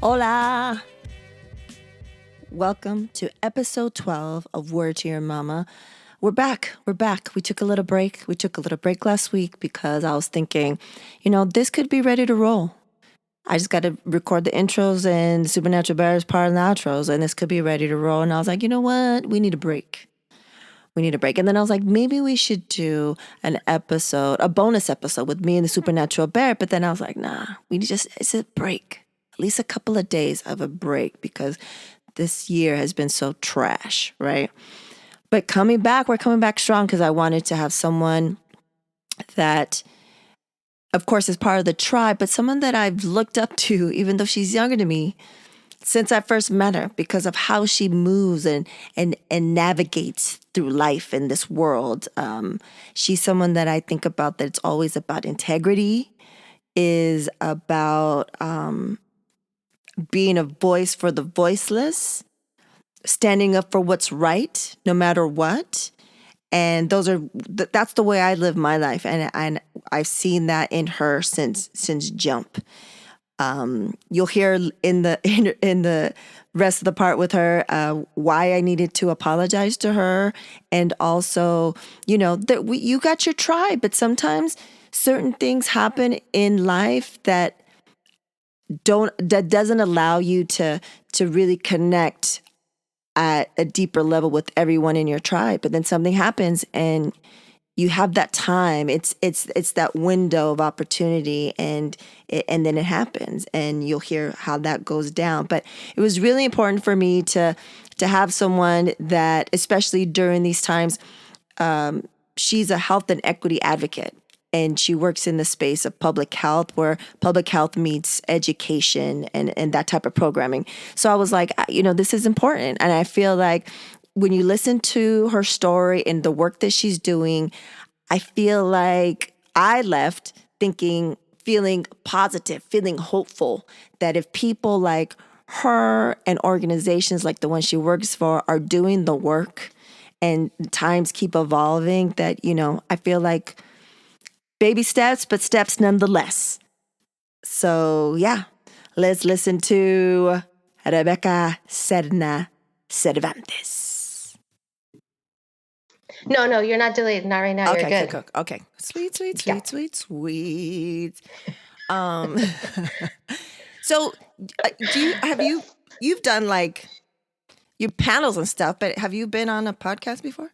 Hola! Welcome to episode 12 of Word to Your Mama. We're back. We took a little break. We took a little break last week because I was thinking, this could be ready to roll. I just got to record the intros and the Supernatural Bears part of the outros, and this could be ready to roll. And I was like, you know what? We need a break. And then I was like, maybe we should do a bonus episode with me and the Supernatural Bear. But then I was like, nah, it's a break. At least a couple of days of a break because this year has been so trash, right? But we're coming back strong because I wanted to have someone that, of course, is part of the tribe, but someone that I've looked up to, even though she's younger than me, since I first met her because of how she moves and navigates through life in this world. She's someone that I think about that it's always about integrity, is about being a voice for the voiceless, standing up for what's right, no matter what. And that's the way I live my life. And I've seen that in her since jump. You'll hear in the rest of the part with her why I needed to apologize to her, and also, that you got your tribe, but sometimes certain things happen in life that doesn't allow you to really connect at a deeper level with everyone in your tribe. But then something happens and you have that time. It's that window of opportunity, and then it happens, and you'll hear how that goes down. But it was really important for me to have someone that, especially during these times, she's a health and equity advocate, and she works in the space of public health, where public health meets education and that type of programming. So I was like, this is important, and I feel like when you listen to her story and the work that she's doing, I feel like I left feeling positive, feeling hopeful that if people like her and organizations like the one she works for are doing the work and times keep evolving, that, I feel like baby steps, but steps nonetheless. So yeah, let's listen to Rebeca Cerna Cervantes. No, you're not delayed. Not right now. Okay, you're good. Cool. Okay. Sweet. So you've done like your panels and stuff, but have you been on a podcast before?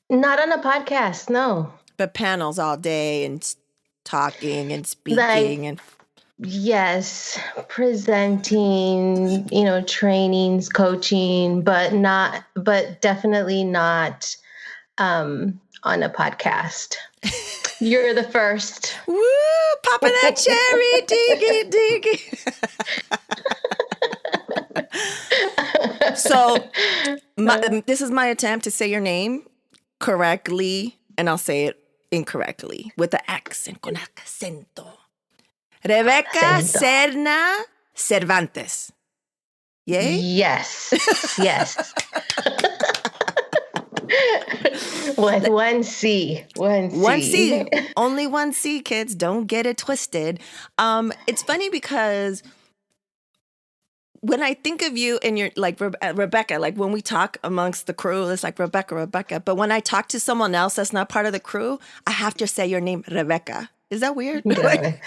Not on a podcast, no. But panels all day and talking and speaking Yes, presenting, trainings, coaching, but definitely not on a podcast. You're the first. Woo! Popping that cherry, diggy. So this is my attempt to say your name correctly, and I'll say it incorrectly with the accent, con acento. Rebeca Cerna Cervantes. Yay? Yes. With one C. One C. Only one C, kids. Don't get it twisted. It's funny because when I think of you and you're like Rebecca, like when we talk amongst the crew, it's like Rebecca. But when I talk to someone else that's not part of the crew, I have to say your name, Rebecca. Is that weird? Yeah.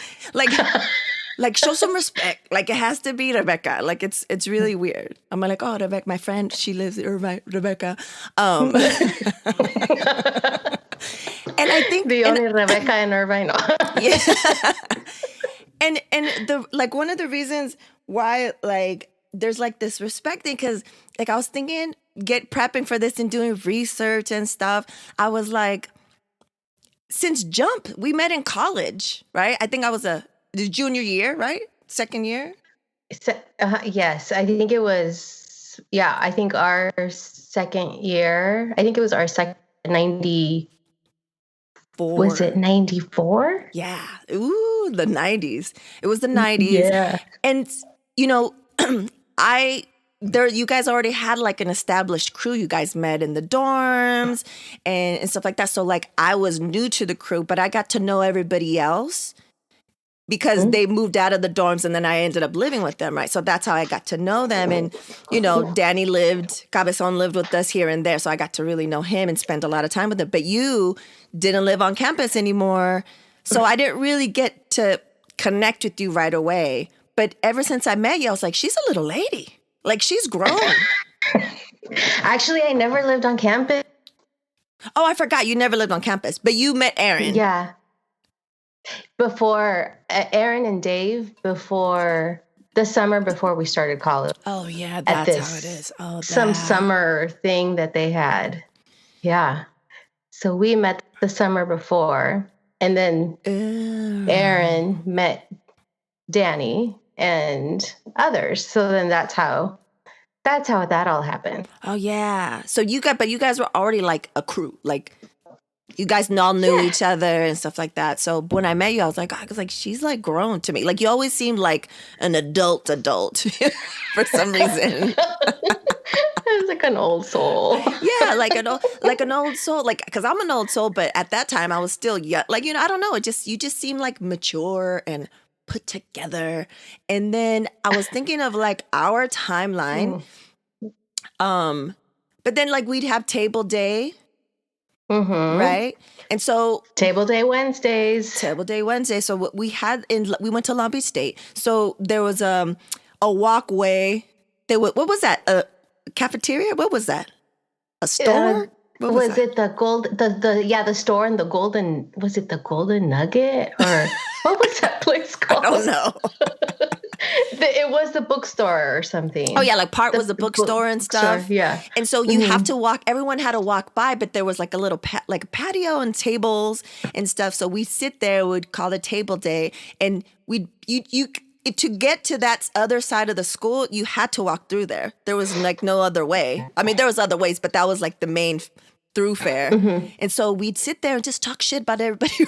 like show some respect. Like it has to be Rebecca. Like it's really weird. I'm like, oh, Rebecca, my friend, she lives in Irvine, Rebecca. And I think the only Rebecca in Irvine. Yeah. And the like one of the reasons why like there's like this respect thing, because like I was thinking, prepping for this and doing research and stuff, I was like, since jump, we met in college, right? I think I was the junior year, right? Second year? Yes, I think it was, I think our second year, I think it was our second 94. Was it 94? Yeah. Ooh, the 90s. It was the 90s. Yeah. And, you guys already had like an established crew. You guys met in the dorms and stuff like that. So like I was new to the crew, but I got to know everybody else because they moved out of the dorms and then I ended up living with them, right? So that's how I got to know them. And, Danny Cabezon lived with us here and there. So I got to really know him and spend a lot of time with him. But you didn't live on campus anymore. So I didn't really get to connect with you right away. But ever since I met you, I was like, she's a little lady. Like, she's grown. Actually, I never lived on campus. Oh, I forgot. You never lived on campus. But you met Aaron. Yeah. Before Aaron and Dave, before the summer before we started college. Oh, yeah, that's how it is. Oh, some summer thing that they had. Yeah. So we met the summer before, and then Aaron met Danny and others. So then that's how that all happened. Oh, yeah. So you guys were already like a crew, like. You guys all knew each other and stuff like that. So when I met you, I was like, she's like grown to me. Like, you always seemed like an adult for some reason. It's like an old soul. Yeah, like an old soul. Like, because I'm an old soul, but at that time I was still young. Like, I don't know. You just seemed like mature and put together. And then I was thinking of like our timeline. But then like we'd have table day. Mm-hmm. Right. And so Table Day Wednesdays. So what we had we went to Long Beach State. So there was a walkway. What was that? A cafeteria? What was that? A store? Was it the store and the golden, was it the Golden Nugget or what was that place called? I don't know. It was the bookstore or something. Oh yeah, like part was the bookstore and stuff. Yeah. And so you have to walk, everyone had to walk by, but there was like a little like a patio and tables and stuff. So we sit there, we'd call it table day, and to get to that other side of the school, you had to walk through there. There was like no other way. I mean, there was other ways, but that was like the main thoroughfare. And so we'd sit there and just talk shit about everybody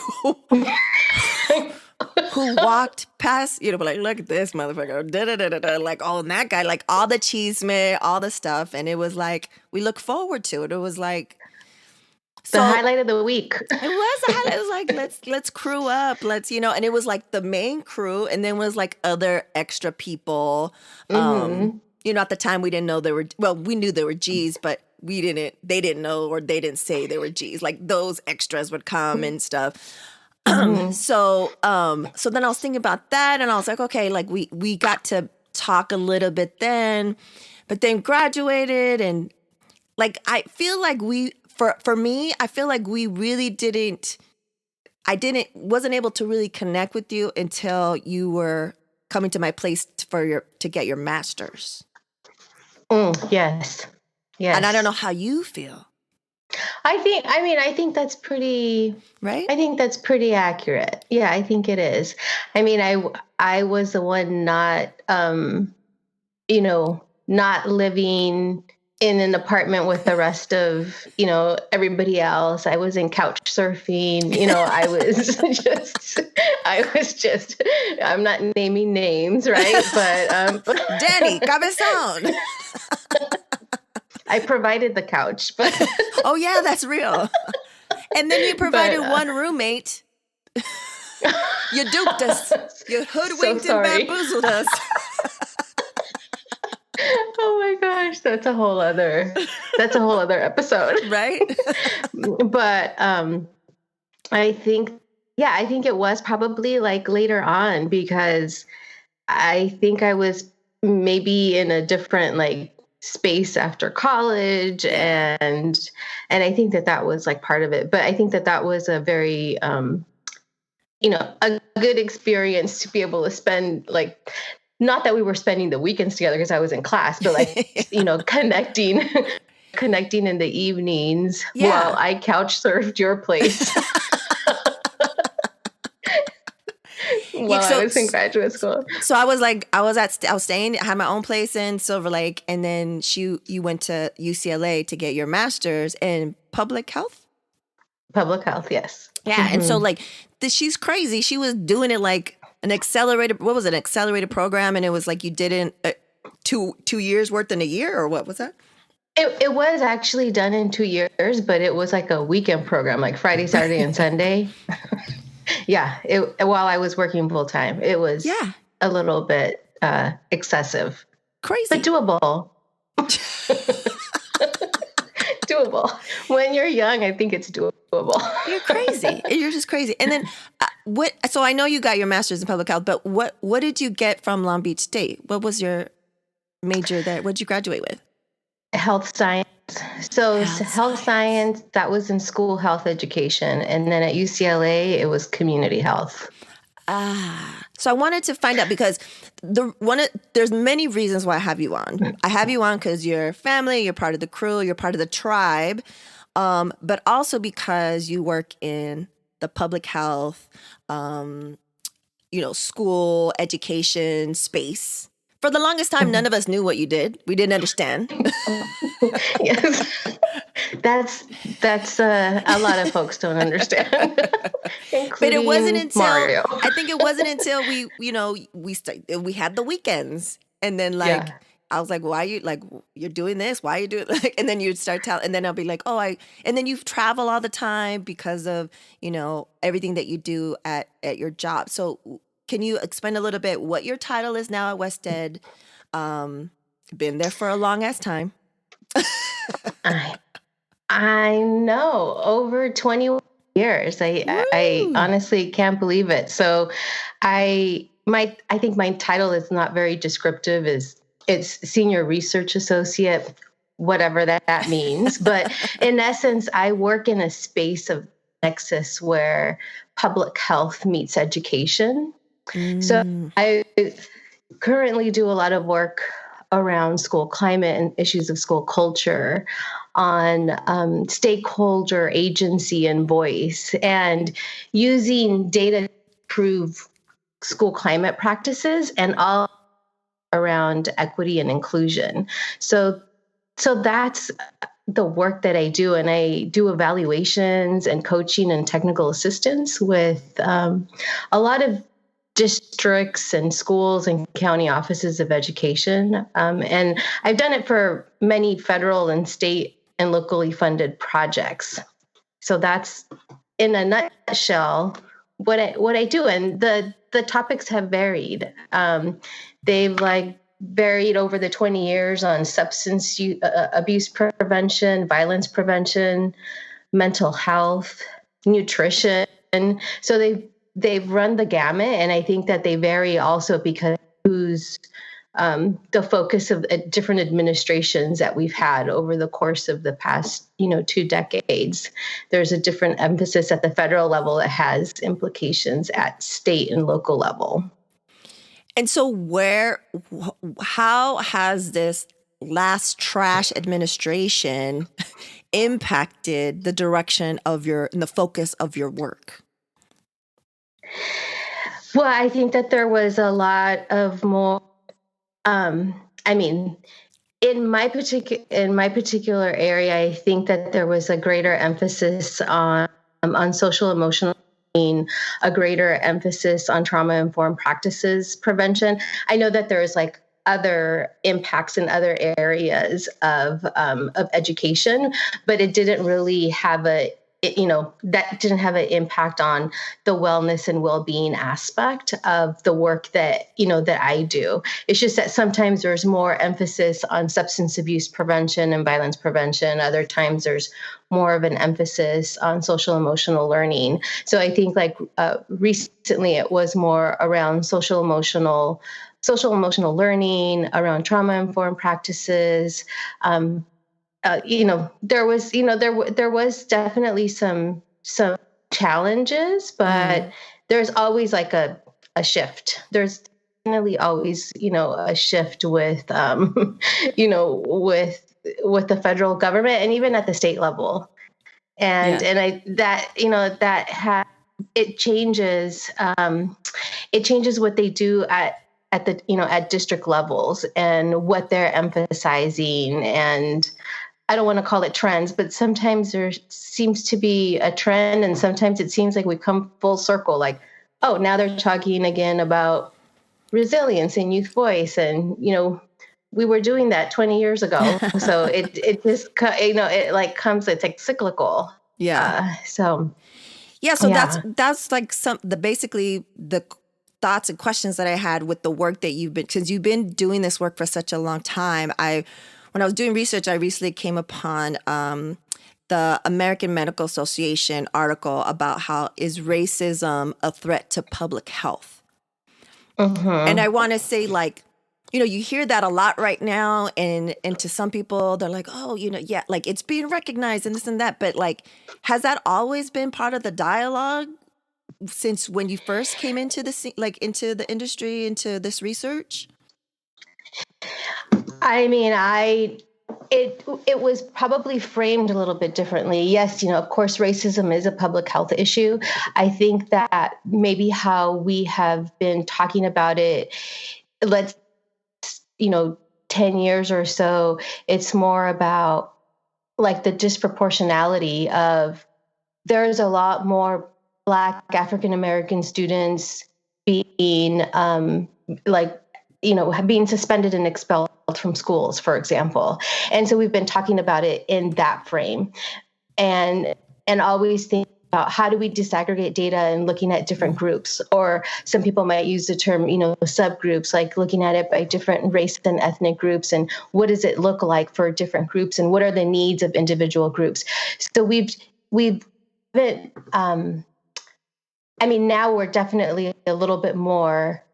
who walked past, like, look at this motherfucker, da-da-da-da-da, like, oh, and that guy, like, all the chisme, all the stuff. And it was like, we look forward to it. It was like, the highlight of the week. It was the highlight. It was like, let's crew up. And it was like the main crew. And then was like other extra people. At the time we didn't know we knew they were G's, but they didn't know, or they didn't say they were G's. Like those extras would come and stuff. So then I was thinking about that, and I was like, okay, like we got to talk a little bit then, but then graduated, and like I feel like for me, I feel like we really wasn't able to really connect with you until you were coming to my place to get your master's. Yes. And I don't know how you feel. I think that's pretty, right? I think that's pretty accurate. Yeah, I think it is. I mean, I was the one not living in an apartment with the rest of, everybody else. I was in couch surfing, I was just, I'm not naming names, right? But, Danny Cabezon. I provided the couch, but oh yeah, that's real. And then you provided one roommate. You duped us. You hoodwinked and bamboozled us. Oh my gosh, that's a whole other episode, right? But I think it was probably like later on, because I think I was maybe in a different like space after college, and I think that was like part of it. But I think that was a very a good experience to be able to spend, like, not that we were spending the weekends together because I was in class, but like connecting in the evenings while I couch surfed your place. I was in graduate school. So I was staying, I had my own place in Silver Lake, and then you went to UCLA to get your master's in public health? Public health, yes. Yeah, and so like she's crazy. She was doing it like an accelerated program, and it was like you did it 2 years worth in a year, or what was that? It was actually done in 2 years, but it was like a weekend program, like Friday, Saturday, and Sunday. Yeah, while I was working full time, it was Yeah, a little bit excessive, but crazy. doable. Doable. When you're young, I think it's doable. You're crazy. You're just crazy. And then what? So I know you got your master's in public health, but what did you get from Long Beach State? What was your major there? What did you graduate with? Health science. So Health health science. science, that was in school health education. And then at UCLA, it was community health. So I wanted to find out because there's many reasons why I have you on. I have you on because you're family, you're part of the crew, you're part of the tribe, but also because you work in the public health, school education space. For the longest time, none of us knew what you did. We didn't understand. Yes. That's a lot of folks don't understand, But it wasn't including until Mario. I think it wasn't until we had the weekends, and then like Yeah. I was like, why are you like you're doing this? Why are you doing like? And then you'd start telling, and then I'll be like, and then you travel all the time because of everything that you do at your job. So can you explain a little bit what your title is now at Wested? Been there for a long ass time. I I know, over 20 years. I Woo! honestly can't believe it. So I think my title is not very descriptive. Is It's senior research associate, whatever that means. But in essence, I work in a space of nexus where public health meets education. So Mm, I currently do a lot of work around school climate and issues of school culture, on stakeholder agency and voice, and using data to prove school climate practices, and all around equity and inclusion. So that's the work that I do, and I do evaluations and coaching and technical assistance with a lot of districts and schools and county offices of education. And I've done it for many federal and state and locally funded projects. So that's, in a nutshell, what I do. And the topics have varied. They've varied over the 20 years on substance abuse prevention, violence prevention, mental health, nutrition. So they've run the gamut, and I think that they vary also because who's the focus of different administrations that we've had over the course of the past 2 decades. There's a different emphasis at the federal level that has implications at state and local level. And so how has this last trash administration impacted the direction of and the focus of your work? Well, I think that there was a lot of more, I mean, in my particular area, I think that there was a greater emphasis on social emotional learning, a greater emphasis on trauma informed practices prevention. I know that there's other impacts in other areas of education, but it didn't really have that didn't have an impact on the wellness and well-being aspect of the work that I do. It's just that sometimes there's more emphasis on substance abuse prevention and violence prevention. Other times there's more of an emphasis on social emotional learning. So I think recently it was more around social emotional learning, around trauma informed practices. There was definitely some challenges, but there's always a shift. There's definitely always a shift with with the federal government, and even at the state level. And Yeah. and I that that it changes what they do at the at district levels, and what they're emphasizing. And I don't want to call it trends, but sometimes there seems to be a trend, and sometimes it seems like we've come full circle. Oh, now they're talking again about resilience and youth voice, and we were doing that 20 years ago. So it just it comes, it's cyclical. Yeah. So Yeah, so Yeah. that's like basically the thoughts and questions that I had with the work that since you've been doing this work for such a long time. When I was doing research, I recently came upon the American Medical Association article about how is racism a threat to public health. And I Mm-hmm. want to say, like, you hear that a lot right now, and to some people, they're like, oh, yeah, like it's being recognized and this and that. But like, has that always been part of the dialogue since when you first came into into the industry, into this research? I mean, it was probably framed a little bit differently. Yes, of course, racism is a public health issue. I think that maybe how we have been talking about it, let's, you know, 10 years or so, it's more about like the disproportionality of there's a lot more Black African American students being like being suspended and expelled from schools, for example. And so we've been talking about it in that frame, and always think about how do we disaggregate data and looking at different groups, or some people might use the term subgroups, like looking at it by different race and ethnic groups, and what does it look like for different groups, and what are the needs of individual groups. So we've been, I mean, now we're definitely a little bit more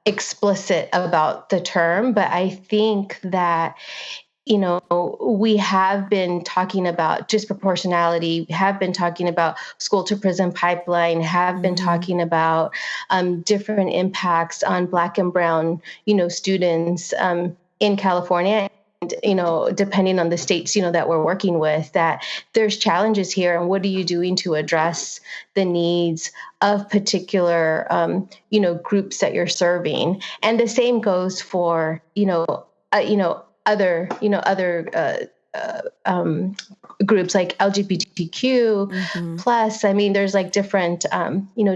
explicit about the term, but I think that we have been talking about disproportionality, we have been talking about school to prison pipeline, have been Mm-hmm. talking about different impacts on Black and Brown, students in California. And, depending on the states, that we're working with, that there's challenges here. And what are you doing to address the needs of particular, groups that you're serving? And the same goes for, other groups like LGBTQ Mm-hmm. plus. I mean, there's like different,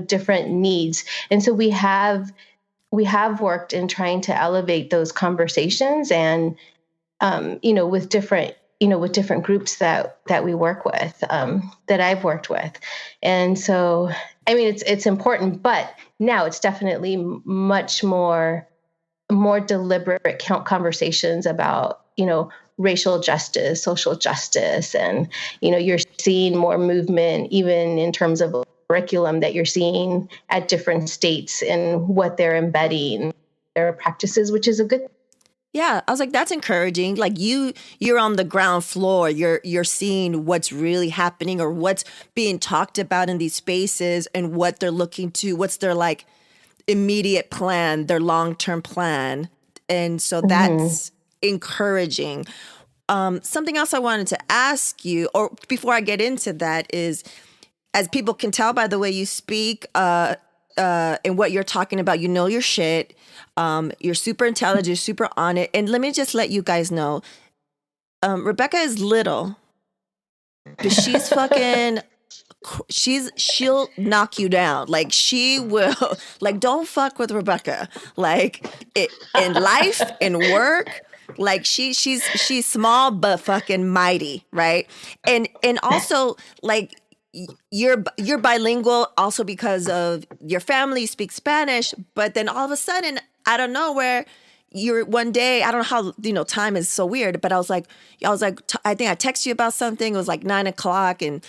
different needs, and so we have worked in trying to elevate those conversations, and with different groups that we work with, that I've worked with, and so I mean, it's important, but now it's definitely much more deliberate conversations about racial justice, social justice, and you're seeing more movement even in terms of curriculum that you're seeing at different states and what they're embedding their practices, which is a good. Yeah, I was like, that's encouraging. Like you're on the ground floor. You're seeing what's really happening or what's being talked about in these spaces and what they're looking to, what's their like immediate plan, their long-term plan. And so Mhm. that's encouraging. Something else I wanted to ask you, or before I get into that, is as people can tell by the way you speak, and what you're talking about, you know your shit. You're super intelligent, super on it. And let me just let you guys know, Rebecca is little, but she's fucking. She'll knock you down. Like she will. Like don't fuck with Rebecca. Like in life, in work. Like she's small but fucking mighty, right? And also like you're bilingual also because of your family speaks Spanish, but then all of a sudden out of nowhere you're one day, I don't know how, time is so weird, but I think I texted you about something. It was like 9 o'clock and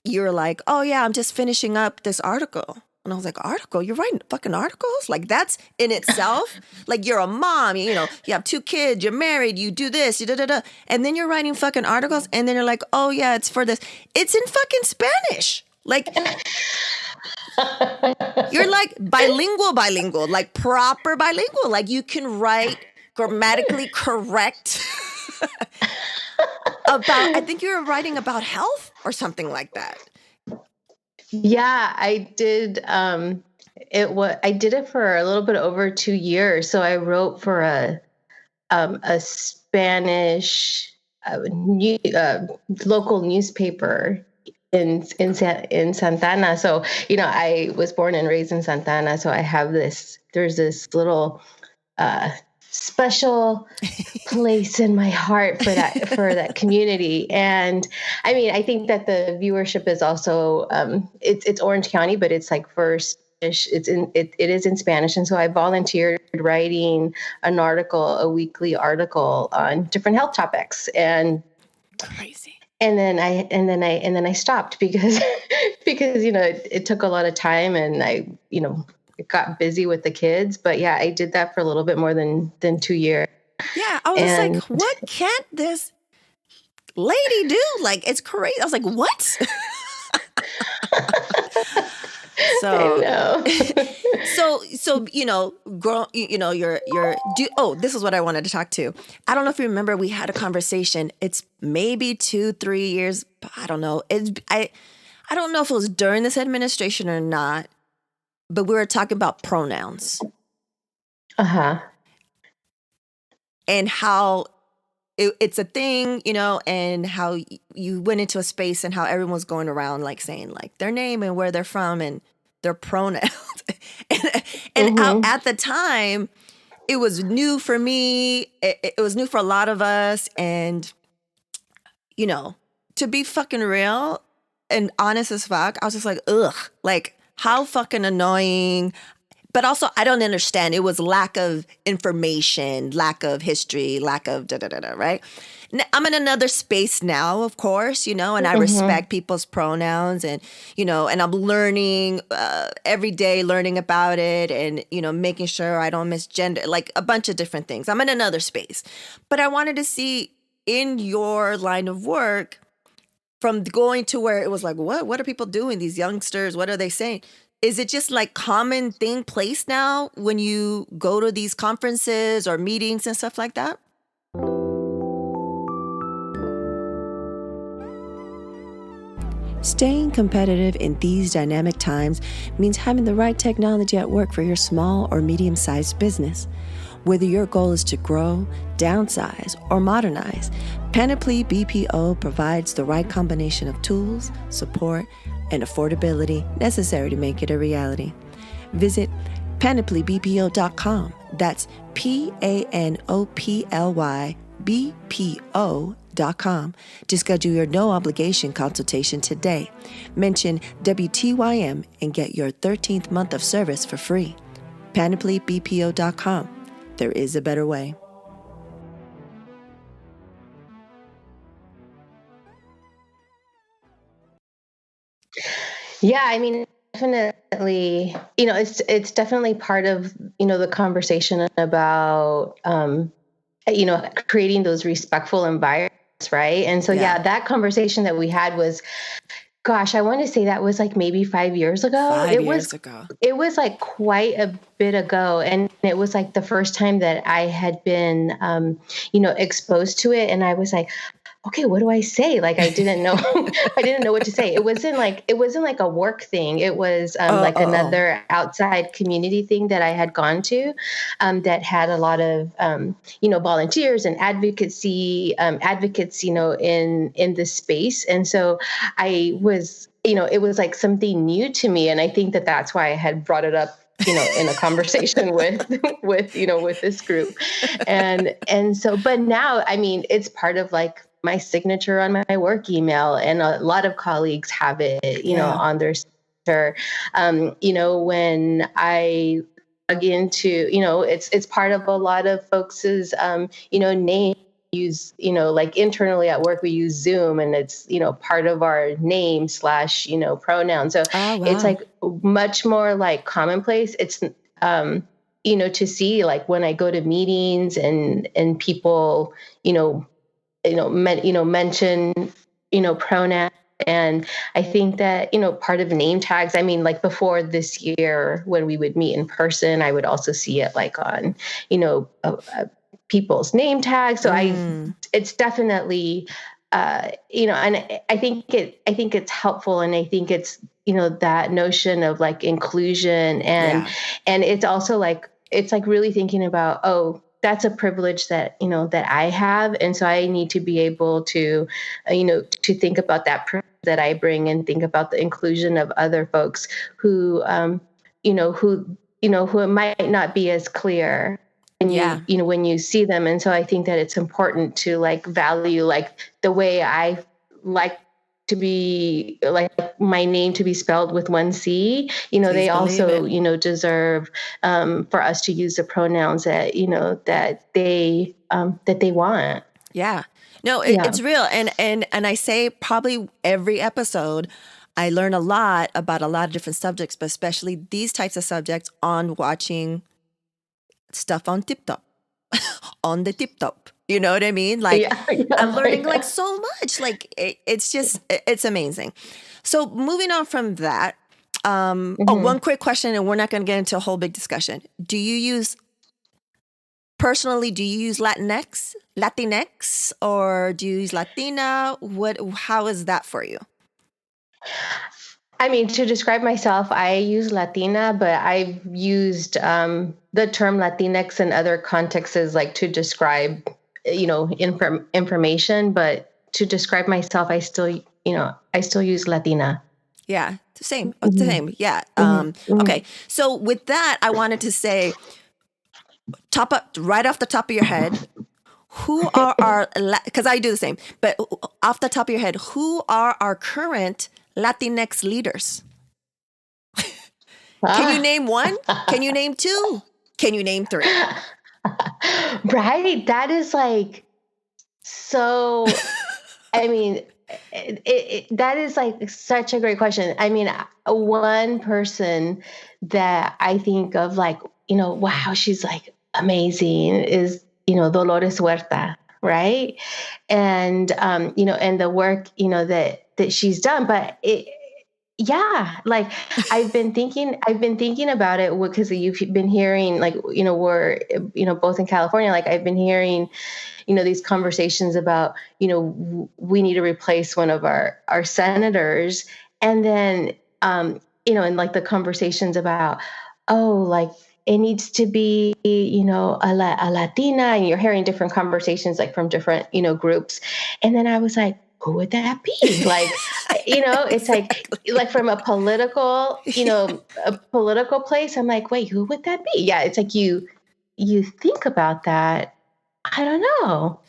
you're like, oh yeah, I'm just finishing up this article. And I was like, article? You're writing fucking articles? Like that's in itself, like you're a mom, you have 2 kids, you're married, you do this, you da da da. And then you're writing fucking articles and then you're like, oh yeah, it's for this. It's in fucking Spanish. Like you're like bilingual, like proper bilingual. Like you can write grammatically correct about, I think you were writing about health or something like that. Yeah, I did. I did it for a little bit over 2 years. So I wrote for a Spanish local newspaper in Santana. So I was born and raised in Santana. So I have there's this little special place in my heart for that community. And I mean, I think that the viewership is also it's Orange County, but it's like for Spanish, it is in Spanish. And so I volunteered writing a weekly article on different health topics. And crazy. And then I stopped because because it took a lot of time, and I got busy with the kids. But yeah, I did that for a little bit more than 2 years. Yeah, I was just like, what can't this lady do? Like, it's crazy. I was like, what? So, this is what I wanted to talk to. I don't know if you remember, we had a conversation. It's maybe 2-3 years. I don't know. I don't know if it was during this administration or not, but we were talking about pronouns. And how it's a thing, and how you went into a space and how everyone's going around like saying like their name and where they're from and their pronouns. and at the time, it was new for me. It was new for a lot of us. And, to be fucking real and honest as fuck, I was just like, ugh, like how fucking annoying. But also, I don't understand. It was lack of information, lack of history, lack of da-da-da-da, right? I'm in another space now, of course, and I respect people's pronouns and, and I'm learning every day, learning about it and, making sure I don't misgender, like a bunch of different things. I'm in another space. But I wanted to see in your line of work from going to where it was like, what are people doing? These youngsters, what are they saying? Is it just like common thing place now when you go to these conferences or meetings and stuff like that? Staying competitive in these dynamic times means having the right technology at work for your small or medium-sized business. Whether your goal is to grow, downsize, or modernize, Panoply BPO provides the right combination of tools, support, and affordability necessary to make it a reality. Visit panoplybpo.com. That's PANOPLYBPO.com to schedule your no obligation consultation today. Mention WTYM and get your 13th month of service for free. panoplybpo.com. There is a better way. Yeah, I mean, definitely, it's definitely part of, the conversation about, creating those respectful environments, right? And so, yeah, that conversation that we had was, gosh, I want to say that was like maybe 5 years ago. It was like quite a bit ago. And it was like the first time that I had been, exposed to it. And I was like, okay, what do I say? Like, I didn't know, I didn't know what to say. It wasn't like a work thing. It was another outside community thing that I had gone to, that had a lot of, volunteers and advocates, in the space. And so I was, it was like something new to me. And I think that that's why I had brought it up, in a conversation with this group. And so, but now, I mean, it's part of like my signature on my work email, and a lot of colleagues have it, on their signature. When I log into, it's part of a lot of folks's, name. Use, like internally at work, we use Zoom, and it's, part of our name / pronoun. So it's like much more like commonplace. It's, to see like when I go to meetings and people, mention, pronoun. And I think that, part of name tags, I mean, like before this year, when we would meet in person, I would also see it like on, people's name tags. So it's definitely, and I think it's helpful. And I think it's, that notion of like inclusion and it's also like, it's like really thinking about, oh, that's a privilege that, that I have. And so I need to be able to, to think about that privilege that I bring, and think about the inclusion of other folks who, who it might not be as clear Yeah. when you see them. And so I think that it's important to like value like the way I like to be like my name to be spelled with one C, Please they believe also, it. deserve for us to use the pronouns that, that they want. Yeah. No, Yeah. it's real. And I say probably every episode I learn a lot about a lot of different subjects, but especially these types of subjects on watching stuff on TikTok, on the TikTok. You know what I mean? Like Yeah. I'm learning like Yeah. so much. Like it's just it's amazing. So moving on from that, Hmm. one quick question, and we're not going to get into a whole big discussion. Personally, do you use Latinx, or do you use Latina? How is that for you? I mean, to describe myself, I use Latina, but I've used the term Latinx in other contexts, like to describe, information. But to describe myself, I still use Latina. Yeah, the same. The Hmm. same. Yeah. Hmm. Hmm. Okay. So with that, I wanted to say, top up right off the top of your head, who are our, because I do the same, but off the top of your head, who are our current Latinx leaders? Can you Ah. name one? Can you name two? Can you name three? Right? That is like so. I mean, that is like such a great question. I mean, one person that I think of like, wow, she's like amazing is, Dolores Huerta, right? And, and the work, that she's done. But yeah, like I've been thinking about it because you've been hearing like, we're, both in California, like I've been hearing these conversations about, we need to replace one of our senators. And then, and like the conversations about, oh, like it needs to be, a Latina, and you're hearing different conversations like from different, groups. And then I was like, who would that be? Like, it's Exactly. like from a political place. I'm like, wait, who would that be? Yeah. It's like you think about that. I don't know.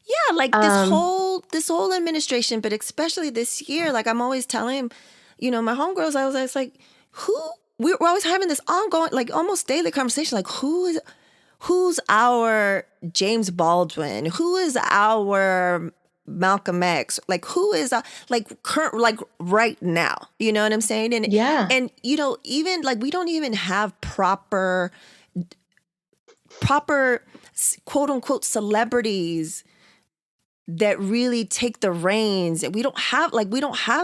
Yeah, like Um, this whole administration, but especially this year, like I'm always telling, my homegirls, I was like, who we're always having this ongoing, like almost daily conversation, like who's our James Baldwin, who is our Malcolm X, like who is like current, like right now, you know what I'm saying? And yeah. and even like we don't even have proper quote unquote celebrities that really take the reins. We don't have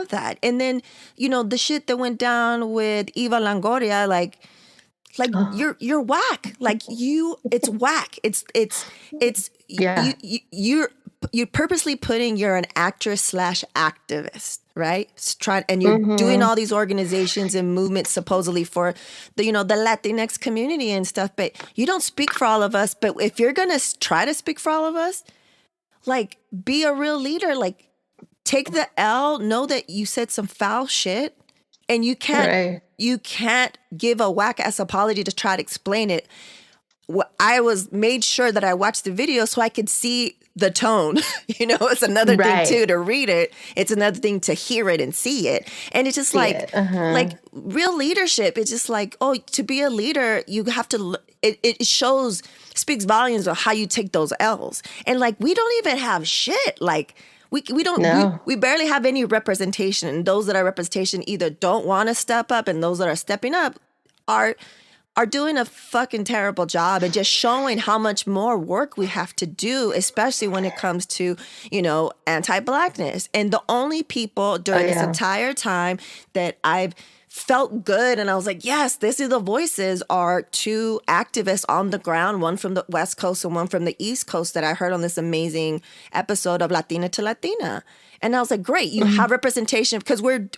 that. And then, the shit that went down with Eva Longoria, like Oh, you're whack. Like it's whack. It's yeah. you're purposely putting you're an actress slash activist, right? And you're doing Hmm. all these organizations and movements supposedly for the Latinx community and stuff, but you don't speak for all of us. But if you're gonna try to speak for all of us, like be a real leader, like take the L, know that you said some foul shit, and Right. you can't give a whack ass apology to try to explain it. I was made sure that I watched the video so I could see the tone. It's another thing too Right. to read it. It's another thing to hear it and see it. And it's just See it. Uh-huh. like real leadership. It's just like, oh, to be a leader, you have to. It speaks volumes of how you take those L's. And like we don't even have shit. Like we don't No. we barely have any representation. And those that are representation either don't want to step up, and those that are stepping up are doing a fucking terrible job and just showing how much more work we have to do, especially when it comes to, anti-blackness. And the only people Oh during this yeah. entire time that I've felt good and I was like, yes, this is the voices, are two activists on the ground, one from the West Coast and one from the East Coast, that I heard on this amazing episode of Latina to Latina. And I was like, great, you Mhm. have representation, because we're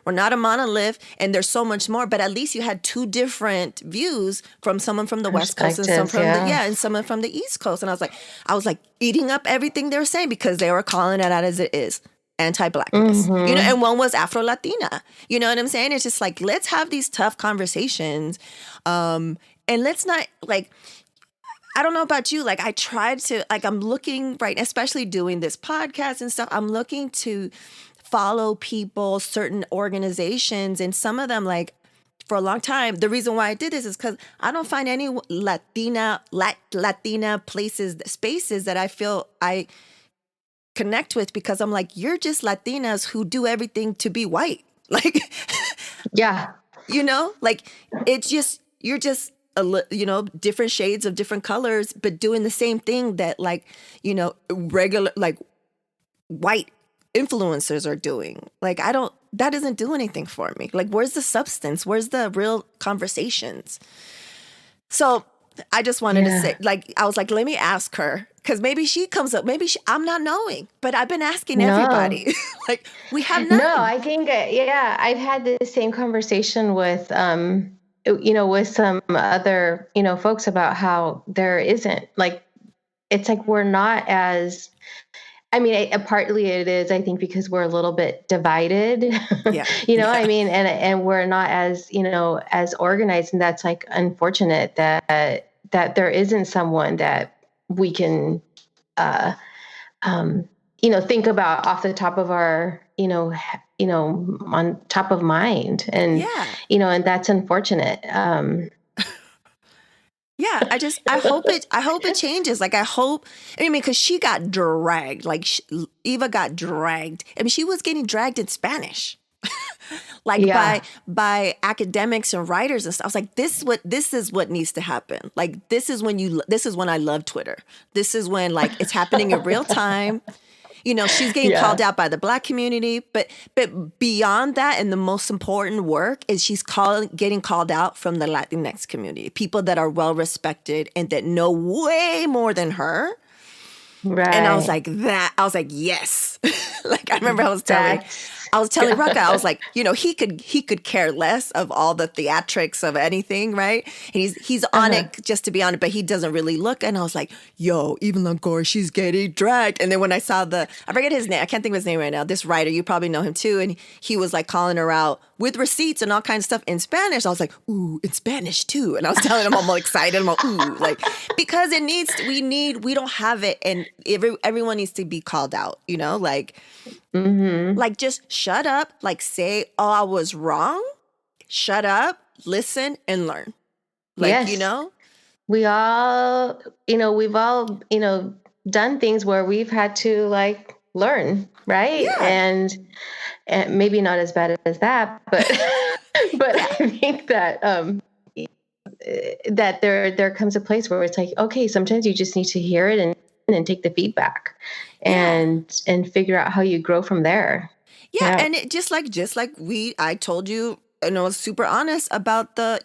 not a monolith and there's so much more, but at least you had two different views from someone from the West Coast and some Perspectives. from the Yeah. and someone from the East Coast. And I was like eating up everything they were saying because they were calling it out as it is. Anti-blackness, Hmm. and one was Afro-Latina. You know what I'm saying? It's just like, let's have these tough conversations. And let's not like, I don't know about you. Like I tried to, like I'm looking right, especially doing this podcast and stuff. I'm looking to follow people, certain organizations, and some of them like for a long time. The reason why I did this is because I don't find any Latina places, spaces that I feel I connect with, because I'm like, you're just Latinas who do everything to be white. Like, Yeah. like it's just, you're just, different shades of different colors, but doing the same thing that like, regular, like white influencers are doing. Like, that doesn't do anything for me. Like, where's the substance? Where's the real conversations? So I just wanted to say, like, I was like, let me ask her, because maybe she comes up, I'm not knowing, but I've been asking No. everybody. Like, we have No, none. I think, I've had the same conversation with, with some other, folks about how there isn't, like, it's like we're not as, I mean, partly it is, I think, because we're a little bit divided, Yeah. I Yeah. mean, and we're not as, as organized. And that's like unfortunate that there isn't someone that we can, uh, think about off the top of our, on top of mind. And, Yeah. and that's unfortunate. Yeah, I hope it changes. Like, I mean, because she got dragged, like Eva got dragged. I mean, she was getting dragged in Spanish, like Yeah. by academics and writers and stuff. I was like, this is what needs to happen. Like, this is when I love Twitter. This is when, like, it's happening in real time. She's getting called Yeah. out by the Black community, but beyond that, and the most important work is she's getting called out from the Latinx community, people that are well respected and that know way more than her. And I was Right. like, yes. Like, I remember That's I was telling Rucka, I was God. like, he could care less of all the theatrics of anything, right? And he's on Uh-huh. it just to be on it, but he doesn't really look. And I was like, yo, even Langor, she's getting dragged. And then when I saw I forget his name, I can't think of his name right now, this writer, you probably know him too. And he was like calling her out with receipts and all kinds of stuff in Spanish. I was like, ooh, in Spanish too. And I was telling him, I'm all excited. I'm like, ooh, like, because we don't have it. And everyone needs to be called out, Mm-hmm. like, just shut up, like, say, oh, I was wrong. Shut up, listen, and learn. Like, Yes. We all, we've all, done things where we've had to like learn, right? yeah, And maybe not as bad as that, but but yeah, I think that that there comes a place where it's like, okay, sometimes you just need to hear it and take the feedback yeah. and figure out how you grow from there. Yeah, Yeah. and it just like I told you, and I was super honest about the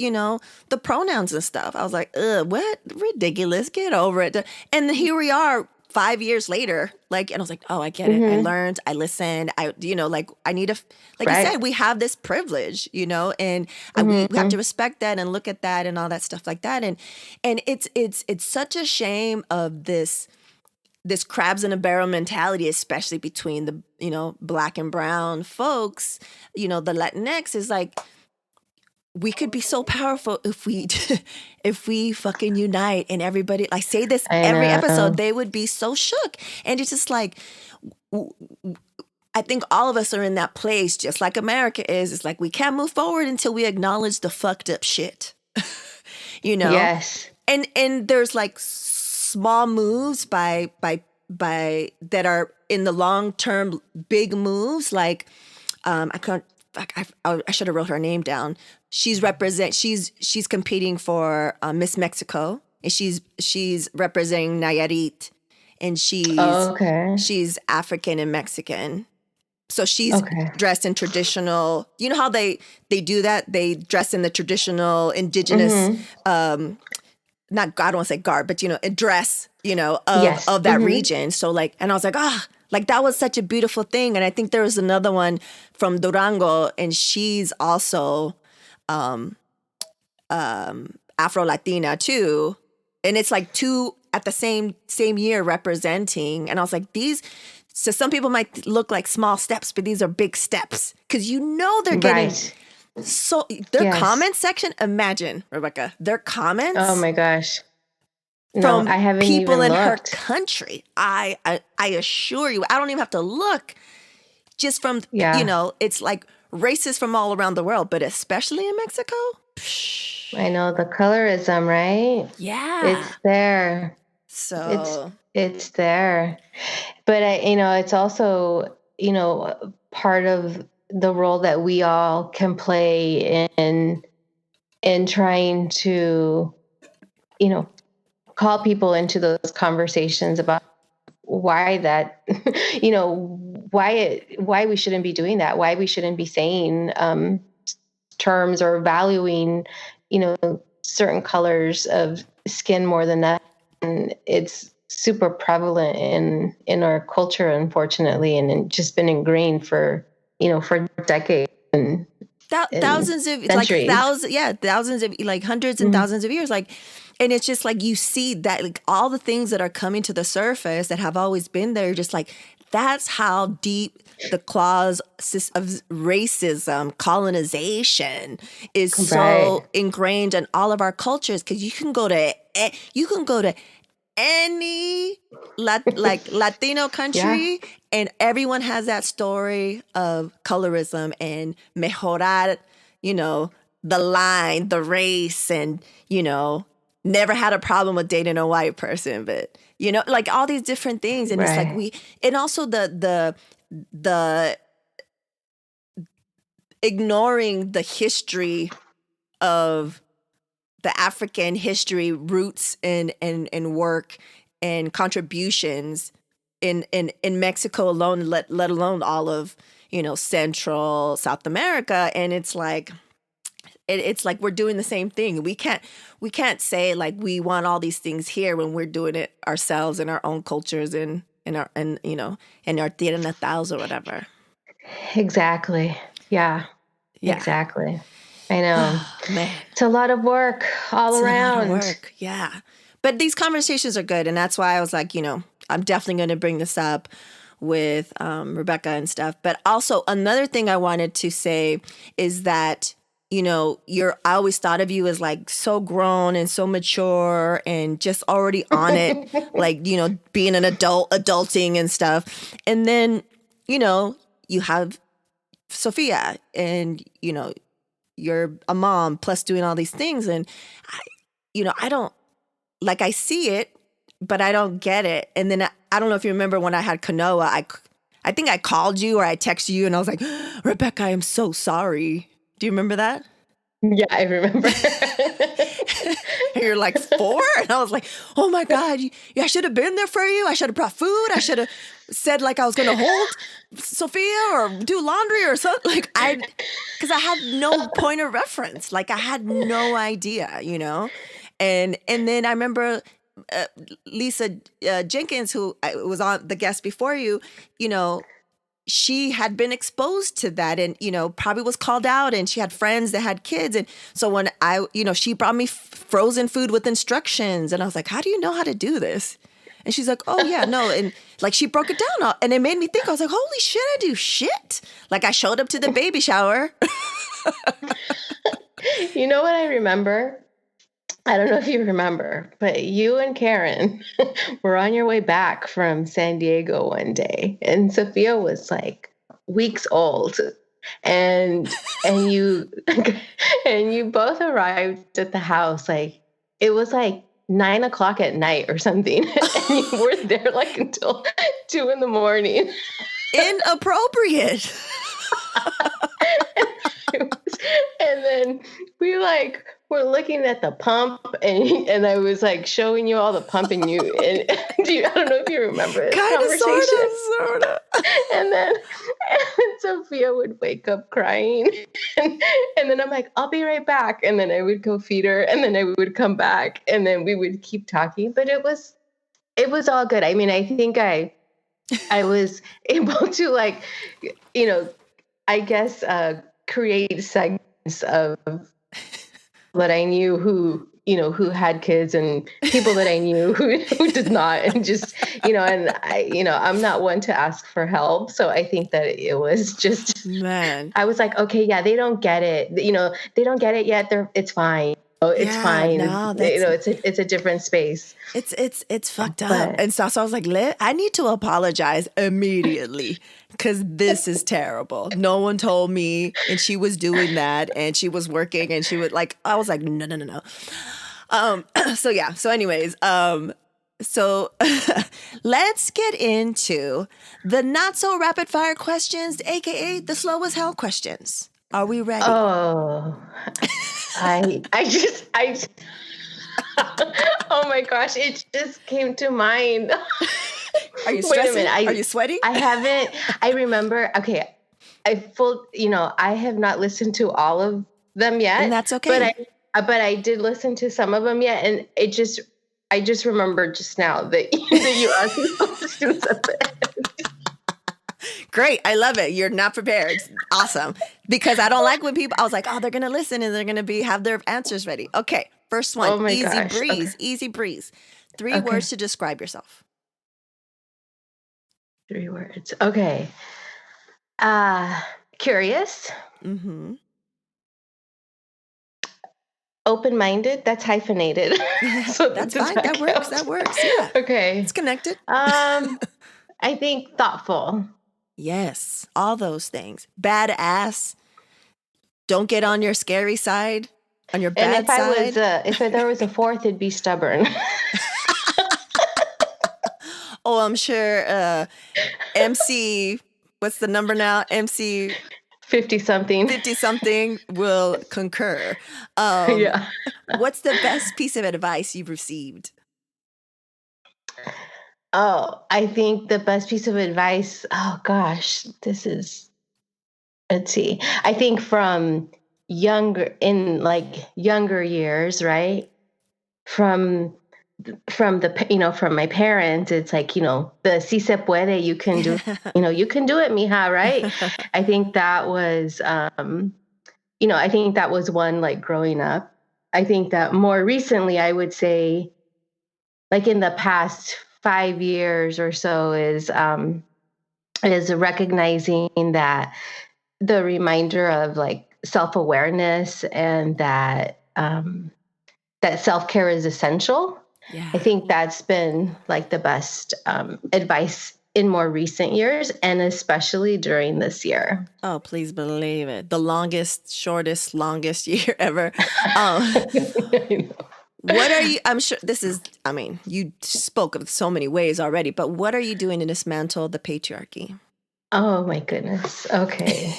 pronouns and stuff. I was like, ugh, what? Ridiculous. Get over it. And then here we are 5 years later, like, and I was like, oh, I get it. I Mm-hmm. learned, I listened, like, I need to, like you said, Right. we have this privilege, and we have to Mm-hmm. respect that and look at that and all that stuff like that. And it's such a shame of this crabs in a barrel mentality, especially between the, Black and brown folks, the Latinx is like, we could be so powerful if we if we fucking unite, and everybody, like, say this I every episode, know. they would be so shook. And it's just like, I think all of us are in that place, just like America is. It's like, we can't move forward until we acknowledge the fucked up shit, you know? Yes. And there's like small moves by that are in the long term big moves. Like, I can't, fuck, I should have wrote her name down. She's competing for Miss Mexico, and she's representing Nayarit, and Okay. she's African and Mexican. So she's Okay. dressed in traditional. You know how they do that? They dress in the traditional indigenous, Mm-hmm. not, I don't want to say garb, but a dress, Yes. of that Mm-hmm. region. So, like, and I was like, like, that was such a beautiful thing. And I think there was another one from Durango, and she's also Afro Latina too. And it's like two at the same year representing. And I was like, so some people might look like small steps, but these are big steps, because they're getting. Right. So their Yes. comment section, imagine, Rebecca, their Oh comments, my gosh. No, from I haven't people even in her looked. country. I assure you, I don't even have to look. Just from, Yeah, it's like races from all around the world, but especially in Mexico. I know the colorism, right? Yeah. It's there. It's So, it's there. But it's also, part of the role that we all can play in trying to, you know, call people into those conversations about why that, why we shouldn't be doing that, why we shouldn't be saying terms or valuing, certain colors of skin more than that. And it's super prevalent in our culture, unfortunately, and just been ingrained for decades and thousands of, like centuries. thousands of, like hundreds and Mm, thousands of years. Like, and it's just like you see that, like all the things that are coming to the surface that have always been there, just like that's how deep the claws of racism, colonization is right. so ingrained in all of our cultures. Because you can go to any like Latino Yeah. country, and everyone has that story of colorism and mejorar, you know, the line, the race, and never had a problem with dating a white person, but like all these different things, and it's like Right. and also the ignoring the history of the African history roots and work and contributions in Mexico alone, let alone all of Central South America. And it's like it's like we're doing the same thing. We can't say like we want all these things here when we're doing it ourselves in our own cultures and in our and in our tierra natals or whatever. Exactly. Yeah. Yeah. Exactly. I know. Oh man. It's a lot of work all It's a lot of around. work. Yeah. But these conversations are good. And that's why I was like, I'm definitely going to bring this up with Rebecca and stuff. But also, another thing I wanted to say is that, I always thought of you as like so grown and so mature and just already on it, like, being an adulting and stuff. And then, you have Sophia and, you're a mom plus doing all these things. And I don't like, I see it, but I don't get it. And then I don't know if you remember when I had Kanoa, I think I called you or I texted you and I was like, Rebecca, I am so sorry. Do you remember that? Yeah, I remember. And you're like, 4? And I was like, oh my God, I should have been there for you. I should have brought food. I should have said like I was going to hold Sophia or do laundry or something. Because I had no point of reference. Like I had no idea, And then I remember uh, Lisa Jenkins, who was on the guest before you, she had been exposed to that and, probably was called out, and she had friends that had kids. And so when she brought me frozen food with instructions, and I was like, how do you know how to do this? And she's like, oh yeah, no. And like, she broke it down and it made me think, I was like, holy shit, I do shit. Like I showed up to the baby shower. You know what I remember? I don't know if you remember, but you and Karen were on your way back from San Diego one day, and Sophia was like weeks old, and you and you both arrived at the house like it was like 9 o'clock at night or something, and you were there like until 2 in the morning. Inappropriate. And then we like were looking at the pump, and I was like showing you all the pump, and I don't know if you remember this Kind of, conversation. sort of. And then Sophia would wake up crying, and then I'm like, I'll be right back, and then I would go feed her, and then I would come back, and then we would keep talking. But it was all good. I mean, I think I was able to like, I guess create segments of that I knew who had kids, and people that I knew who did not, and just, and I'm not one to ask for help. So I think that it was just, Man. I was like, okay, yeah, they don't get it. They don't get it yet. It's fine. it's Yeah, fine. no, that's It's a different space. it's fucked up. But And so I was like, I need to apologize immediately because this is terrible. No one told me, and she was doing that, and she was working, and she would like. I was like, no, no, no, no. So yeah. So anyways, so let's get into the not so rapid fire questions, aka the slow as hell questions. Are we ready? oh, I oh my gosh, it just came to mind. Are you Wait a stressing? minute. Are you sweating? I haven't, I remember, okay, I have not listened to all of them And yet, that's okay. but I did listen to some of them yet. And I just remembered just now that, that you asked me questions at the end. Great. I love it. You're not prepared. Awesome. Because I don't like when people, I was like, oh, they're going to listen and they're going to have their answers ready. Okay. First one, Oh my easy gosh. breeze, Okay. easy breeze. 3 Okay. words to describe yourself. 3 words. Okay. Curious, Mm-hmm. open-minded. That's hyphenated. So That's does fine. That works. count? That works. Yeah. Okay. It's connected. I think thoughtful. Yes. All those things. Badass. Don't get on your scary side, on your And bad side. if there was a fourth, it'd be stubborn. Oh, I'm sure MC, what's the number now? MC 50 something. 50 something will concur. Yeah. What's the best piece of advice you've received? Oh, I think the best piece of advice, oh gosh, let's see. I think from younger years, right? From from from my parents, it's like, the si se puede, you can do, you can do it, mija, right? I think that was, I think that was one, like, growing up. I think that more recently, I would say, like, in the past 5 years or so, is recognizing that the reminder of, like, self-awareness, and that self-care is essential. Yeah. I think that's been, like, the best advice in more recent years, and especially during this year. Oh, please believe it. The longest year ever. What are you, I'm sure you spoke of so many ways already, but what are you doing to dismantle the patriarchy? Oh my goodness. Okay.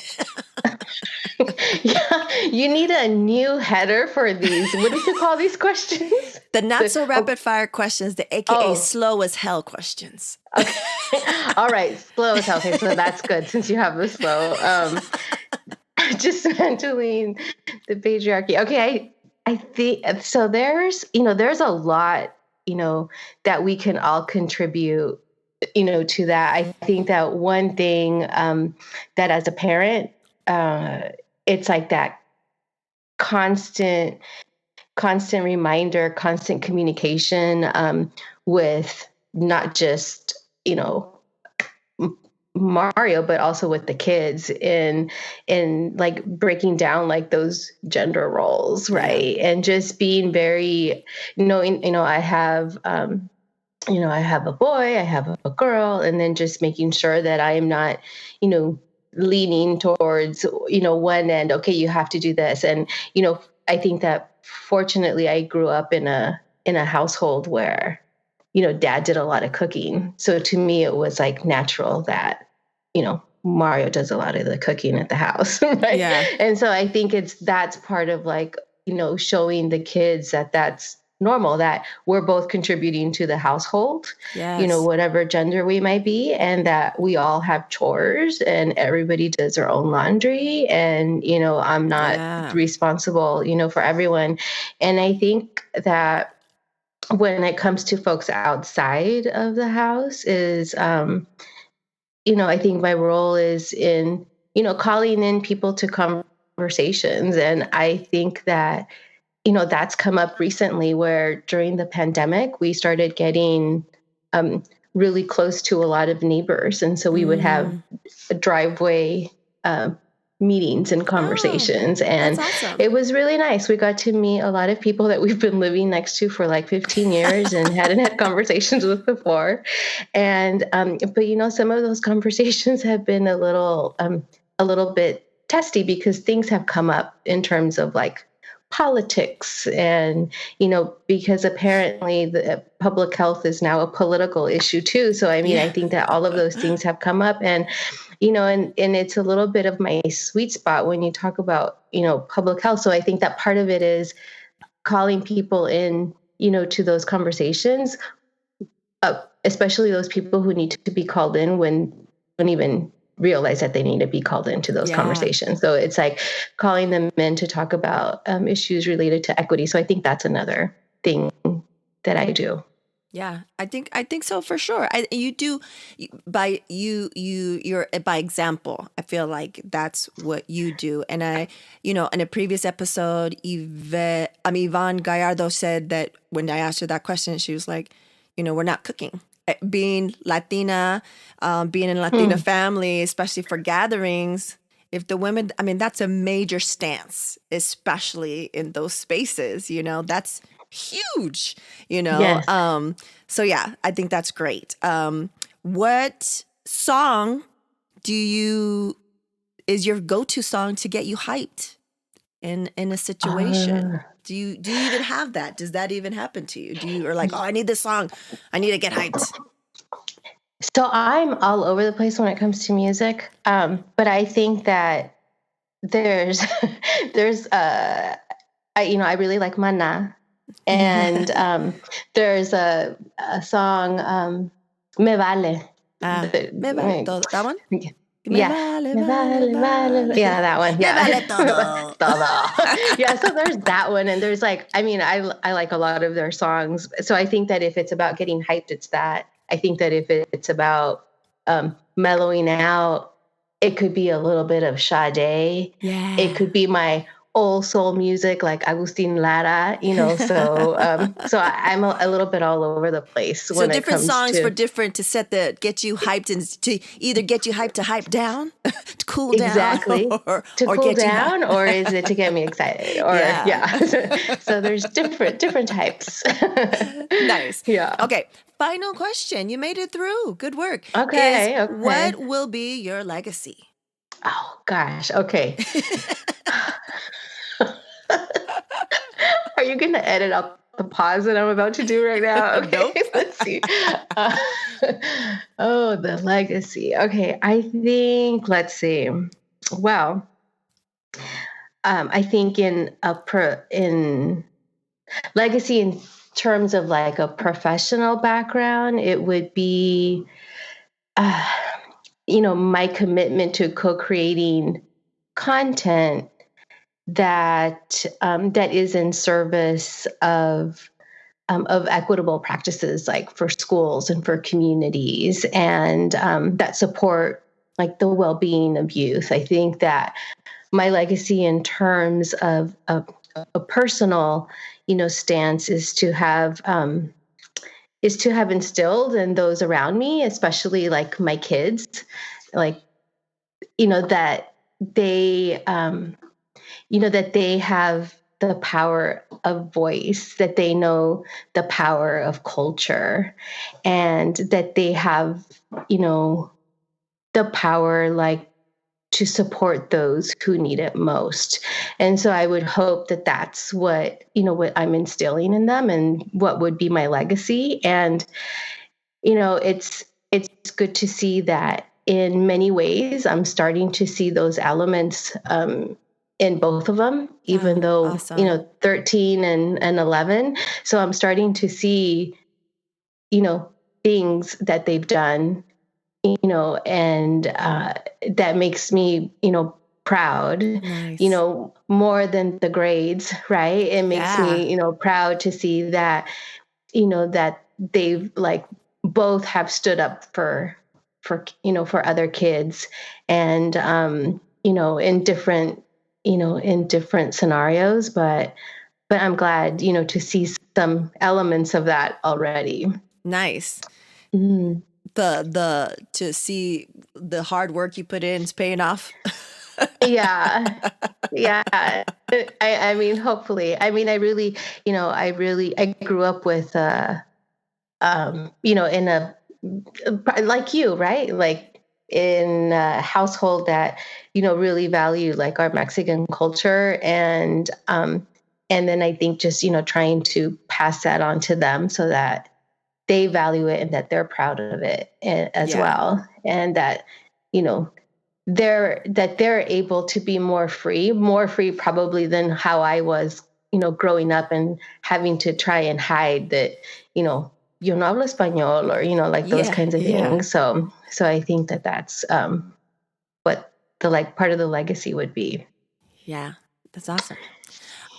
Yeah, you need a new header for these. What did you call these questions? The not so rapid fire questions, the AKA slow as hell questions. Okay. All right. Slow as hell. Okay. So that's good since you have the slow. Dismantling the patriarchy. Okay. I think so. There's a lot, that we can all contribute, to that. I think that one thing, that as a parent, it's like that constant reminder, constant communication, with not just, Mario, but also with the kids, in like breaking down, like, those gender roles, right? Yeah. And just being very, I have, I have a boy, I have a girl, and then just making sure that I am not, leaning towards, one end. Okay, you have to do this. And, I think that fortunately I grew up in a household where, dad did a lot of cooking. So to me, it was like natural that, Mario does a lot of the cooking at the house. Right. Yeah. And so I think that's part of, like, showing the kids that that's normal, that we're both contributing to the household, Yes. whatever gender we might be, and that we all have chores and everybody does their own laundry, and, I'm not responsible, for everyone. And I think that when it comes to folks outside of the house is, I think my role is in, calling in people to conversations. And I think that, that's come up recently, where during the pandemic, we started getting really close to a lot of neighbors. And so we would have a driveway meetings and Oh, conversations. that's And awesome. it was really nice. We got to meet a lot of people that we've been living next to for like 15 years and hadn't had conversations with before. And, but some of those conversations have been a little bit testy because things have come up in terms of like politics and because apparently the public health is now a political issue too. So I mean, Yeah. I think that all of those things have come up, and and it's a little bit of my sweet spot when you talk about public health. So I think that part of it is calling people in to those conversations, especially those people who need to be called in when don't even realize that they need to be called into those Yeah. conversations. So it's like calling them in to talk about issues related to equity. So I think that's another thing that I do. Yeah, I think so for sure. You do by you're by example. I feel like that's what you do. And in a previous episode, Yvonne Gallardo said that when I asked her that question, she was like, we're not cooking. Being Latina, being in a Latina Hmm. family, especially for gatherings, if the women, I mean, that's a major stance, especially in those spaces, that's huge, you know? Yes. So yeah, I think that's great. What song is your go-to song to get you hyped in a situation? Uh, Do you even have that? Does that even happen to you? Do you are like, oh, I need this song. I need to get hyped. so I'm all over the place when it comes to music. But I think that there's there's I really like Mana, and there's a song, Me Vale. Me vale todo. That one? Me Yeah, vale, me vale, vale, vale. vale. Yeah, that one. Me Yeah, vale todo. todo. Yeah. So there's that one, and there's like, I mean, I like a lot of their songs. So I think that if it's about getting hyped, it's that. I think that if it's about mellowing out, it could be a little bit of Sade. It Yeah. could be my old soul music like Agustin Lara. I'm a little bit all over the place So when it different comes songs for to. different to get you hyped and to either get you hyped to hype down, to cool down, Exactly. or To or cool get you down, or is it to get me excited? Or yeah. yeah. So there's different types. Nice. Yeah. Okay. Final question. You made it through. Good work. Is Okay. Okay. what will be your legacy? Oh gosh. Okay. Are you going to edit out the pause that I'm about to do right now? Okay. Nope. Let's see. Uh, oh, the legacy. Okay. I think, let's see. Well, I think in legacy in terms of like a professional background, it would be, uh, my commitment to co-creating content that is in service of equitable practices, like for schools and for communities, and that support like the well-being of youth. I think that my legacy in terms of a personal, stance is to have instilled in those around me, especially like my kids, like that they that they have the power of voice, that they know the power of culture, and that they have the power like to support those who need it most. And so I would hope that that's what I'm instilling in them and what would be my legacy. And it's good to see that in many ways I'm starting to see those elements in both of them, even Oh, though awesome. 13 and 11. So I'm starting to see you know things that they've done, and that makes me proud, Nice. more than the grades, right? It makes Yeah. me proud to see that that they've like both have stood up for other kids, and in different scenarios, but I'm glad to see some elements of that already. Nice. Mm. The to see the hard work you put in is paying off. Yeah. Yeah. I mean, hopefully. I mean, I really, I grew up with, in a, like you, right? Like in a household that, really value like our Mexican culture. And then I think just, trying to pass that on to them so that they value it and that they're proud of it as Yeah. well. And that, you know, they're able to be more free probably than how I was, growing up and having to try and hide that, yo no hablo español, or, like those Yeah. kinds of Yeah. things. So I think that that's what the like part of the legacy would be. Yeah. That's awesome.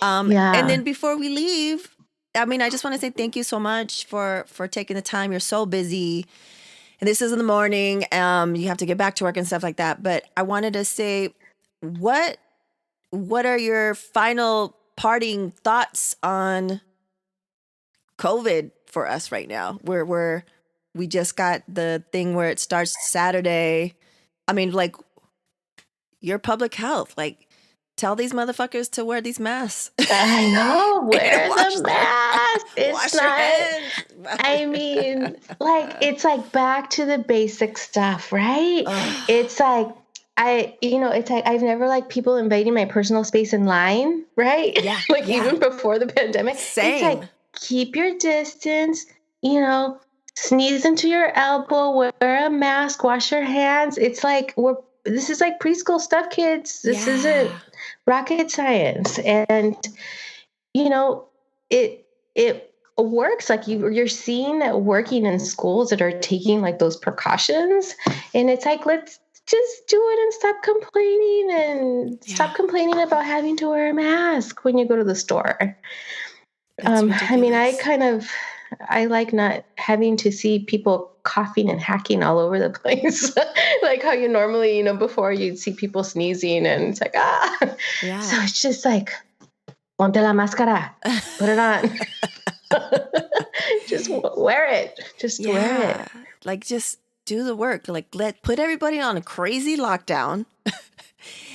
And Yeah. then before we leave, I mean, I just want to say thank you so much for taking the time. You're so busy, and this is in the morning. You have to get back to work and stuff like that. But I wanted to say, what what are your final parting thoughts on COVID for us right now? We just got the thing where it starts Saturday. I mean, like, your public health, like, tell these motherfuckers to wear these masks I know, and wear the mask. It's wash your not, hands. I mean, like, it's like back to the basic stuff, right? Ugh. It's like, it's like I've never like people invading my personal space in line, right? Yeah, Like yeah, even before the pandemic. It's like, same. keep your distance, sneeze into your elbow, wear a mask, wash your hands. It's like this is like preschool stuff, kids. This isn't Yeah, rocket science. And you know, it works. Like you're seeing that working in schools that are taking like those precautions, and it's like, let's just do it and yeah, stop complaining about having to wear a mask when you go to the store. it's I mean, ridiculous. I like not having to see people coughing and hacking all over the place. Like how you normally, before you'd see people sneezing and it's like, ah. So Yeah. it's just like, ponte la máscara, put it on. Just wear it. Just wear Yeah. it. Like, just do the work. Like, put everybody on a crazy lockdown,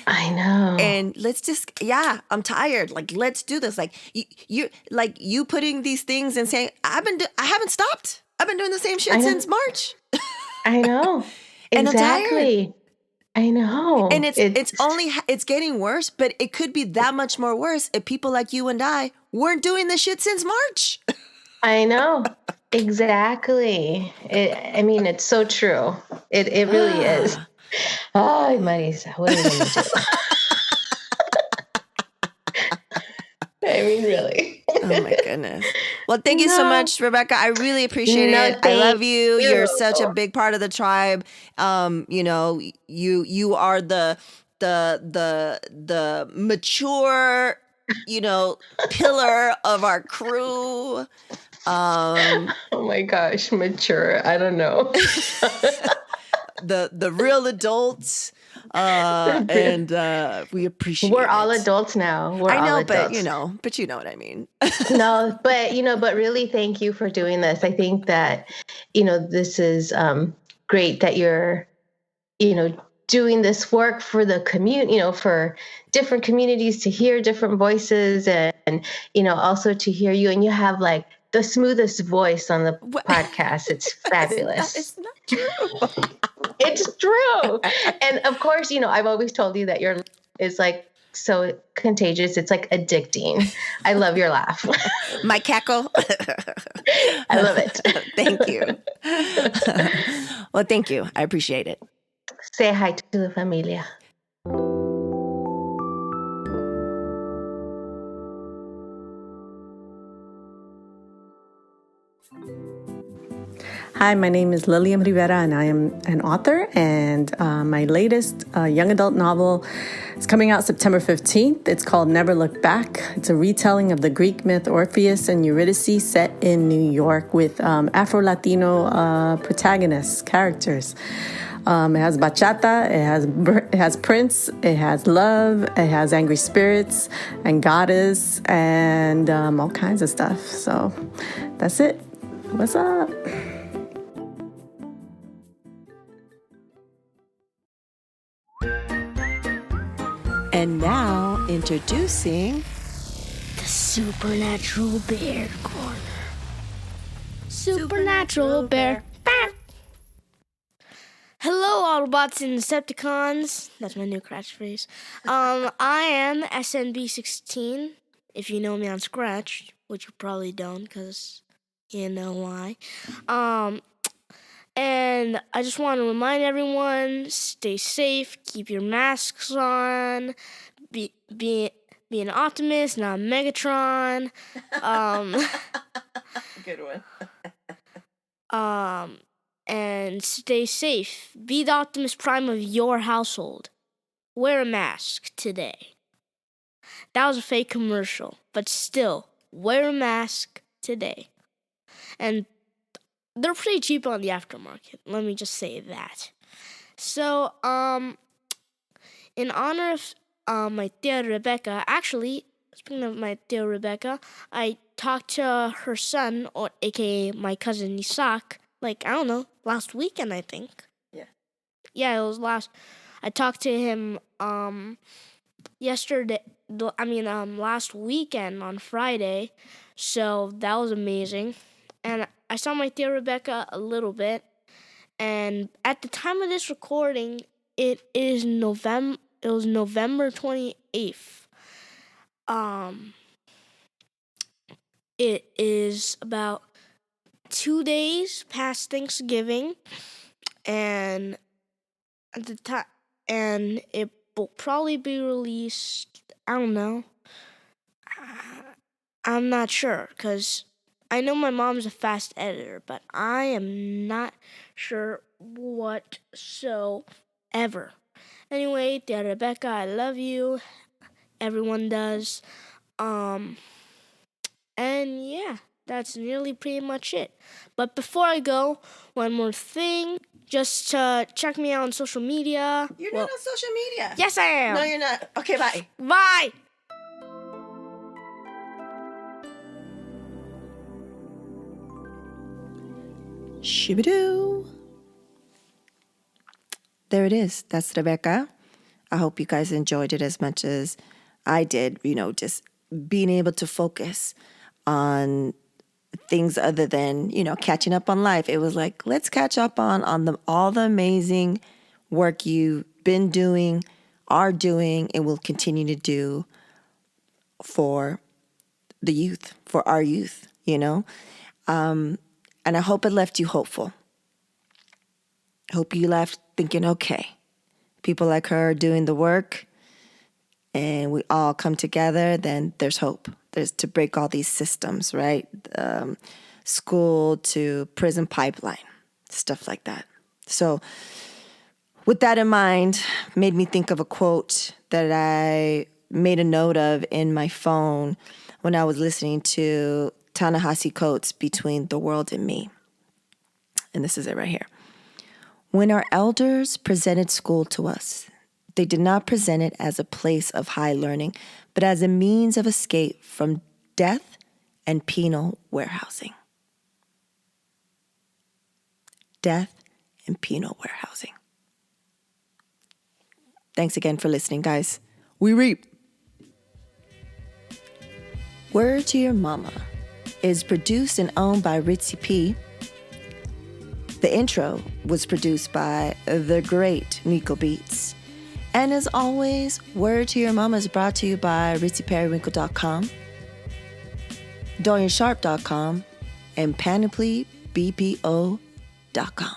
I know. and let's just, yeah, I'm tired. Like, let's do this. Like, you putting these things and saying, I haven't stopped. I've been doing the same I shit know. since March, I know. and I'm tired. Exactly. I And know. it's getting worse, but it could be that much more worse if people like you and I weren't doing this shit since March. I know. Exactly. I mean, it's so true. It really is. Ah. Oh, Marisa, what are we gonna do? I mean, really. Oh my goodness. Well, thank you so No, much, Rebecca. I really appreciate no, it. I love thank you. You're you. such a big part of the tribe. You are the mature, pillar of our crew. Oh my gosh, mature. I don't know. The real adults. And we We're appreciate all it. adults now. We're I all know, but adults. you know what I mean. No, but really, thank you for doing this. I think that this is great that you're doing this work for the community, for different communities to hear different voices, and also to hear you. And you have like the smoothest voice on the What? podcast. It's fabulous. It's not true. It's true. And of course, I've always told you that your laugh is like so contagious. It's like addicting. I love your laugh. My cackle. I love it. Thank you. Well, thank you. I appreciate it. Say hi to the familia. Hi, my name is Lilian Rivera, and I am an author. And my latest young adult novel is coming out September 15th. It's called Never Look Back. It's a retelling of the Greek myth Orpheus and Eurydice set in New York with Afro-Latino protagonists, characters. It has bachata, it has Prince, it has love, it has angry spirits and goddess, and all kinds of stuff. So that's it. What's up? And now, introducing the Supernatural Bear Corner. Supernatural Bear. Hello, Autobots and Decepticons. That's my new catchphrase. I am SNB16, if you know me on Scratch, which you probably don't, because you know why. And I just want to remind everyone, stay safe, keep your masks on, be an optimist, not Megatron. good one. And stay safe. Be the Optimus Prime of your household. Wear a mask today. That was a fake commercial, but still, wear a mask today. And they're pretty cheap on the aftermarket. Let me just say that. So, in honor of my tia Rebecca, actually, speaking of my tia Rebecca, I talked to her son, or aka my cousin Isaac, last weekend, I think. Yeah. Yeah, it was I talked to him last weekend on Friday, so that was amazing. And I saw my tia Rebecca a little bit, and at the time of this recording, it was November 28th. It is about 2 days past Thanksgiving, and at the time, and it will probably be released. I don't know. I'm not sure, because I know my mom's a fast editor, but I am not sure whatsoever. Anyway, dear Rebecca, I love you. Everyone does. And yeah, that's nearly pretty much it. But before I go, one more thing. Just check me out on social media. You're not on social media. Yes, I am. No, you're not. Okay, bye. Bye. Shibidoo. There it is. That's Rebecca. I hope you guys enjoyed it as much as I did, just being able to focus on things other than, catching up on life. It was like, let's catch up on all the amazing work you've been doing, are doing, and will continue to do for the youth, for our youth, And I hope it left you hopeful. Hope you left thinking, okay, people like her are doing the work, and we all come together, then there's hope. There's to break all these systems, right? School to prison pipeline, stuff like that. So with that in mind, made me think of a quote that I made a note of in my phone when I was listening to Ta-Nehisi Coates' Between the World and Me. And this is it right here. When our elders presented school to us, they did not present it as a place of high learning, but as a means of escape from death and penal warehousing. Death and penal warehousing. Thanks again for listening, guys. We reap. Word to Your Mama is produced and owned by Ritzy P. The intro was produced by the great Nico Beats. And as always, Word to Your Mama is brought to you by RitzyPeriwinkle.com, DorianSharp.com, and PanoplyBPO.com.